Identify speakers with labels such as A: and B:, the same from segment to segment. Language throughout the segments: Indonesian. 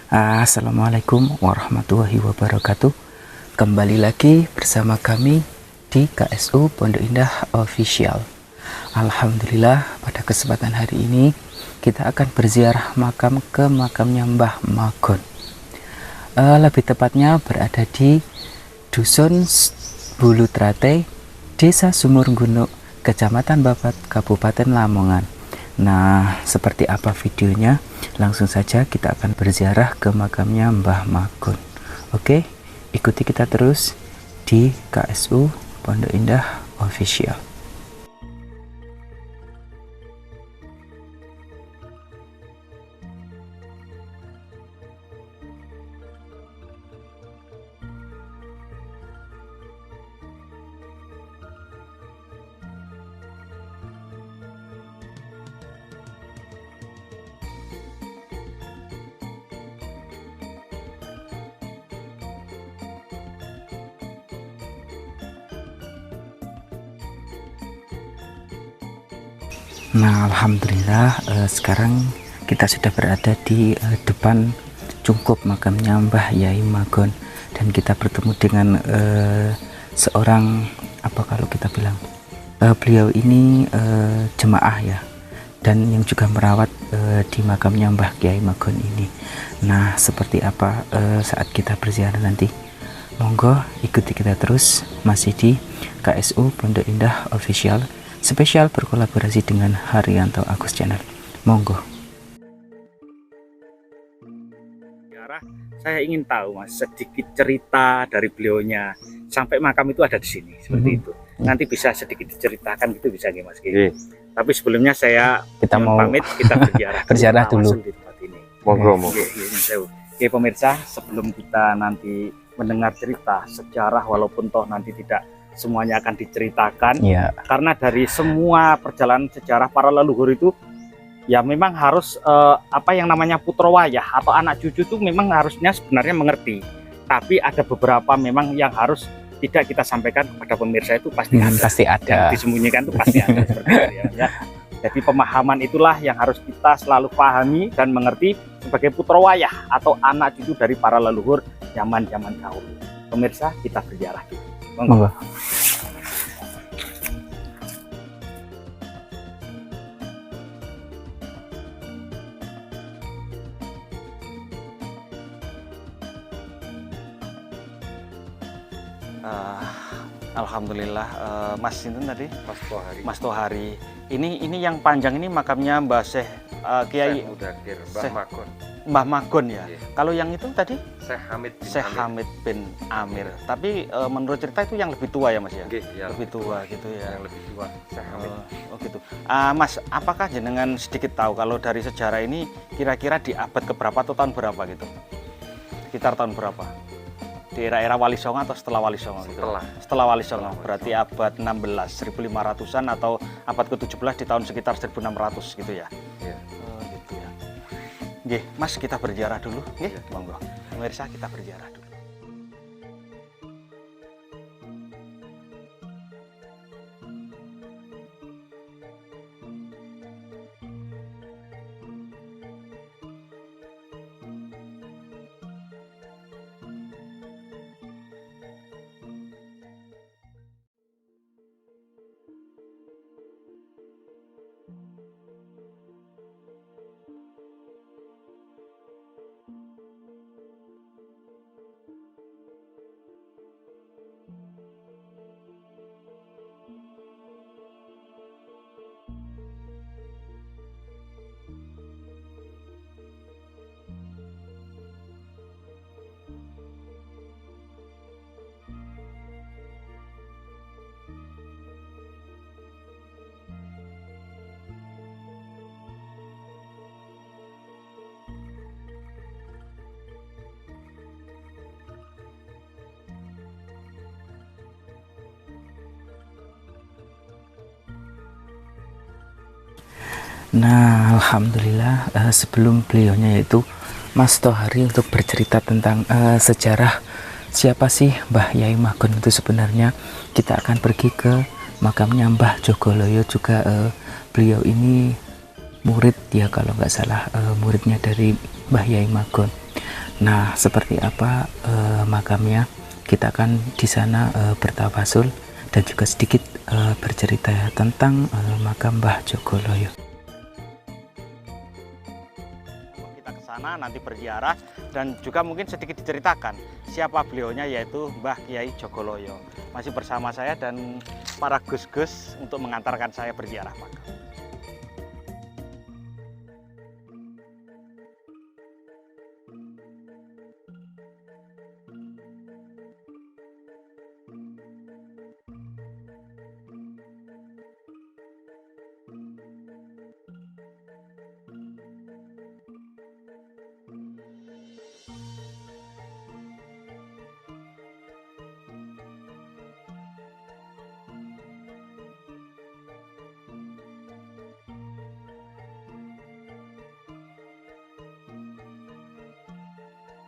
A: Assalamualaikum warahmatullahi wabarakatuh. Kembali lagi bersama kami di KSU Pondok Indah Official. Alhamdulillah, pada kesempatan hari ini kita akan berziarah makam ke makamnya Mbah Magon. Lebih tepatnya berada di Dusun Bulu Trate, Desa Sumur Gunuk, Kecamatan Babat, Kabupaten Lamongan. Nah, seperti apa videonya? Langsung saja kita akan berziarah ke makamnya Mbah Magon. Oke, ikuti kita terus di KSU Pondok Indah Official. Nah, alhamdulillah sekarang kita sudah berada di depan cungkup makamnya Mbah Yai Magon, dan kita bertemu dengan seorang, apa kalau kita bilang, beliau ini jemaah ya, dan yang juga merawat di makamnya Mbah Yai Magon ini. Nah, seperti apa saat kita berziarah nanti? Monggo ikuti kita terus, masih di KSU Pondok Indah Official, spesial berkolaborasi dengan Haryanto Agus Channel. Monggo.
B: Saya ingin tahu, Mas, sedikit cerita dari beliaunya sampai makam itu ada di sini seperti itu. Nanti bisa sedikit diceritakan gitu, bisa nggak, Mas? Tapi sebelumnya kita mau pamit, kita berziarah
A: dulu
B: di tempat ini.
C: Monggo.
B: Oke, pemirsa, sebelum kita nanti mendengar cerita sejarah, walaupun toh nanti tidak semuanya akan diceritakan,
A: ya,
B: karena dari semua perjalanan sejarah para leluhur itu ya memang harus apa yang namanya putra wayah atau anak cucu itu memang harusnya sebenarnya mengerti, tapi ada beberapa memang yang harus tidak kita sampaikan kepada pemirsa, itu pasti ada yang disembunyikan, itu pasti ada seperti itu ya. Jadi pemahaman itulah yang harus kita selalu pahami dan mengerti sebagai putra wayah atau anak cucu dari para leluhur zaman-zaman dahulu. Pemirsa, kita berziarah gitu. Monggo. Alhamdulillah, Mas itu tadi Mas Tohari. Ini yang panjang ini makamnya Mbah Syekh Kiai Mbah Magon ya. Yeah. Kalau yang itu tadi Syekh Hamid bin Amir. Tapi menurut cerita itu yang lebih tua ya, Mas ya?
C: Ya,
B: lebih tua gitu ya.
C: Yang lebih tua Syekh Hamid.
B: Oh gitu. Mas, apakah jenengan sedikit tahu kalau dari sejarah ini kira-kira di abad keberapa atau tahun berapa gitu? Sekitar tahun berapa? Di era Wali Songo atau setelah Wali Songo? Setelah Wali Songo, berarti abad 16, 1500-an atau abad ke-17 di tahun sekitar 1600 gitu ya?
C: Iya.
B: Oh gitu ya. Nggih, Mas, kita berziarah dulu, nggih. Ya. Monggo. Pemirsa, kita berziarah dulu. Nah, alhamdulillah, sebelum beliaunya yaitu Mas Tohari untuk bercerita tentang sejarah siapa sih Mbah Yai Magon itu sebenarnya, kita akan pergi ke makamnya Mbah Jogoloyo juga. Beliau ini murid ya kalau nggak salah, muridnya dari Mbah Yai Magon.
A: Nah, seperti apa makamnya? Kita akan di sana bertawasul dan juga sedikit bercerita tentang makam Mbah Jogoloyo.
B: Kita ke sana nanti berziarah dan juga mungkin sedikit diceritakan siapa beliaunya, yaitu Mbah Kiai Jogoloyo. Masih bersama saya dan para gus-gus untuk mengantarkan saya berziarah makam.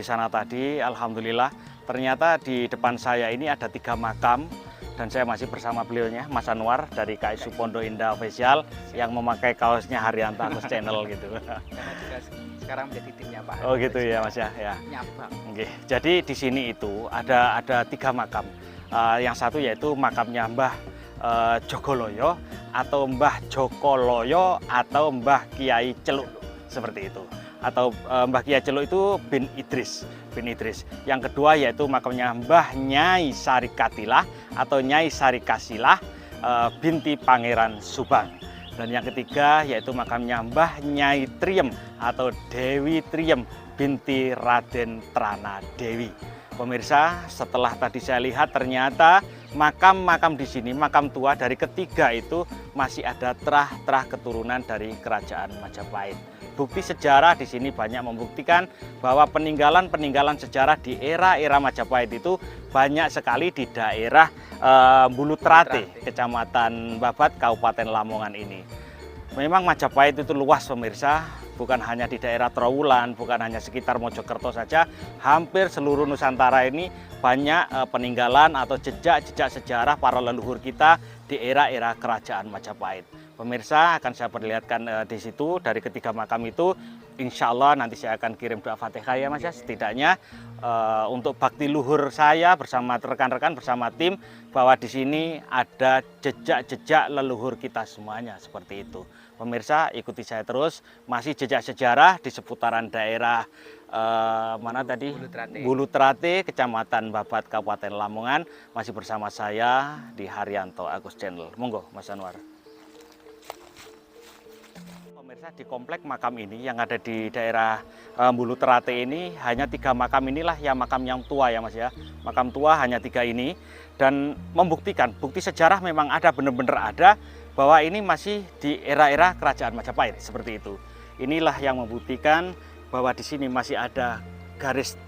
B: Di sana tadi, alhamdulillah, ternyata di depan saya ini ada 3 makam dan saya masih bersama beliaunya, Mas Anwar dari KSU Pondok Indah Official yang memakai kaosnya Haryanto Agus Channel gitu.
A: Karena juga sekarang menjadi timnya Pak.
B: Oh gitu ya Mas ya.
A: Nyabang.
B: Oke. Jadi di sini itu ada 3 makam. Yang satu yaitu makamnya Mbah Jogoloyo atau Mbah Jokoloyo atau Mbah Kiai Celuk seperti itu. Atau Mbah Kiai Celuk itu bin Idris. Yang kedua yaitu makamnya Mbah Nyai Sarikatilah atau Nyai Sarikasilah binti Pangeran Subang. Dan yang ketiga yaitu makamnya Mbah Nyai Triem atau Dewi Triem binti Raden Trana Dewi. Pemirsa, setelah tadi saya lihat ternyata makam-makam di sini, makam tua dari ketiga itu masih ada terah-terah keturunan dari Kerajaan Majapahit. Bukti sejarah di sini banyak membuktikan bahwa peninggalan-peninggalan sejarah di era-era Majapahit itu banyak sekali di daerah Bulu Trate, Kecamatan Babat, Kabupaten Lamongan ini. Memang Majapahit itu luas pemirsa, bukan hanya di daerah Trowulan, bukan hanya sekitar Mojokerto saja, hampir seluruh Nusantara ini banyak peninggalan atau jejak-jejak sejarah para leluhur kita di era-era Kerajaan Majapahit. Pemirsa, akan saya perlihatkan di situ dari ketiga makam itu. Insya Allah nanti saya akan kirim doa Fatihah ya Mas ya, setidaknya untuk bakti luhur saya bersama rekan-rekan bersama tim bahwa di sini ada jejak-jejak leluhur kita semuanya seperti itu. Pemirsa, ikuti saya terus, masih jejak sejarah di seputaran daerah mana tadi? Bulu Trate, Kecamatan Babat, Kabupaten Lamongan, masih bersama saya di Haryanto Agus Channel. Monggo Mas Anwar. Pemirsa, di komplek makam ini yang ada di daerah Bulu Trate ini hanya 3 makam inilah yang makam yang tua ya Mas ya. Makam tua hanya 3 ini dan membuktikan bukti sejarah memang ada, benar-benar ada bahwa ini masih di era-era Kerajaan Majapahit seperti itu. Inilah yang membuktikan bahwa di sini masih ada garis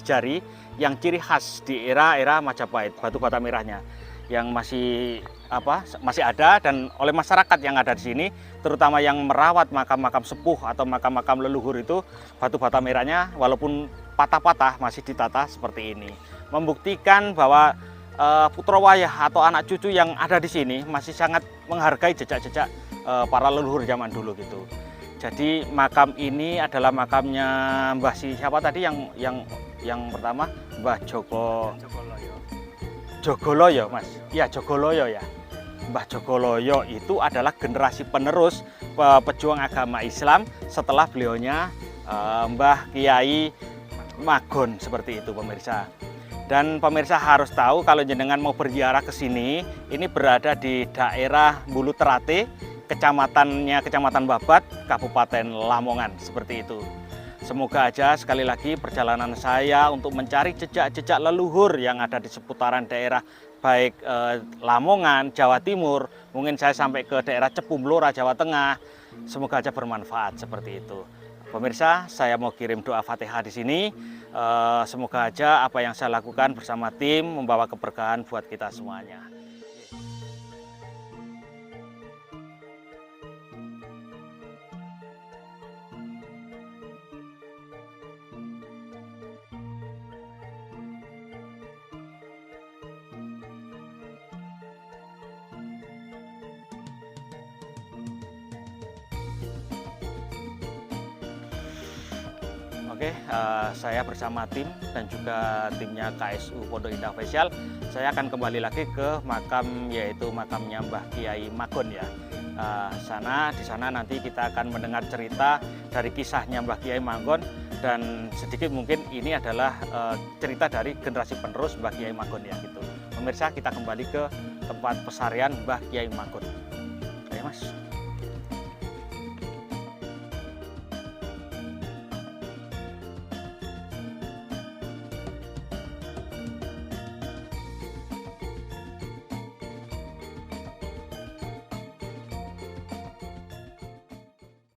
B: jari yang ciri khas di era-era Majapahit, batu bata merahnya yang masih ada, dan oleh masyarakat yang ada di sini, terutama yang merawat makam-makam sepuh atau makam-makam leluhur itu, batu bata merahnya walaupun patah-patah masih ditata seperti ini, membuktikan bahwa putra wayah atau anak cucu yang ada di sini masih sangat menghargai jejak-jejak para leluhur zaman dulu gitu. Jadi makam ini adalah makamnya Mbah siapa tadi yang pertama, Mbah Jogoloyo Mas. Ya, Jogoloyo ya. Mbah Jogoloyo itu adalah generasi penerus pejuang agama Islam setelah beliaunya Mbah Kiai Magon seperti itu pemirsa. Dan pemirsa harus tahu kalau jenengan mau berziarah ke sini, ini berada di daerah Bulu Trate, Kecamatan Babat, Kabupaten Lamongan seperti itu. Semoga aja sekali lagi perjalanan saya untuk mencari jejak-jejak leluhur yang ada di seputaran daerah baik Lamongan, Jawa Timur, mungkin saya sampai ke daerah Cepu, Blora, Jawa Tengah. Semoga aja bermanfaat seperti itu. Pemirsa, saya mau kirim doa Fatihah di sini. Semoga aja apa yang saya lakukan bersama tim membawa keberkahan buat kita semuanya. Oke, saya bersama tim dan juga timnya KSU Pondok Indah Official. Saya akan kembali lagi ke makam, yaitu makamnya Mbah Kiai Magon ya. Di sana nanti kita akan mendengar cerita dari kisahnya Mbah Kiai Magon, dan sedikit mungkin ini adalah cerita dari generasi penerus Mbah Kiai Magon ya gitu. Pemirsa, kita kembali ke tempat pesarian Mbah Kiai Magon. Ayo Mas.